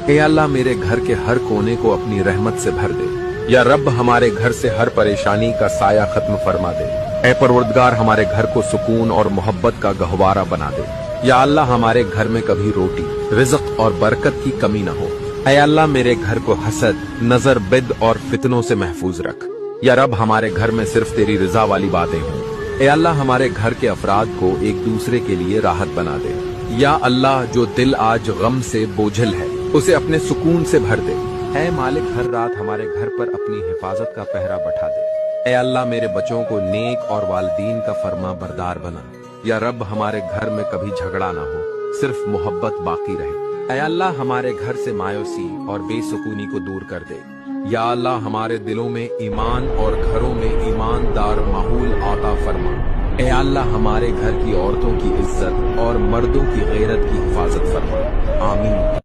ए अल्लाह मेरे घर के हर कोने को अपनी रहमत से भर दे। या रब हमारे घर से हर परेशानी का साया खत्म फरमा दे। ए परवरदिगार हमारे घर को सुकून और मोहब्बत का गहवारा बना दे। या अल्लाह हमारे घर में कभी रोटी, रिज़्क और बरकत की कमी न हो। ऐ अल्लाह मेरे घर को हसद, नजर, बिद और फितनों से महफूज रख। या रब हमारे घर में सिर्फ तेरी रजा वाली बातें हों। ऐ अल्लाह हमारे घर के अफराद को एक दूसरे के लिए राहत बना दे। या अल्लाह जो दिल आज गम से बोझल है उसे अपने सुकून से भर दे। ऐ मालिक हर रात हमारे घर पर अपनी हिफाजत का पहरा बैठा दे। ऐ अल्लाह मेरे बच्चों को नेक और वालिदीन का फरमा बरदार बना। या रब हमारे घर में कभी झगड़ा ना हो, सिर्फ मोहब्बत बाकी रहे। ऐ अल्लाह हमारे घर से मायूसी और बेसुकूनी को दूर कर दे। या अल्लाह हमारे दिलों में ईमान और घरों में ईमानदार माहौल आता फरमा। ऐ अल्लाह हमारे घर की औरतों की इज्जत और मर्दों की गैरत की हिफाजत फरमा। आमीन।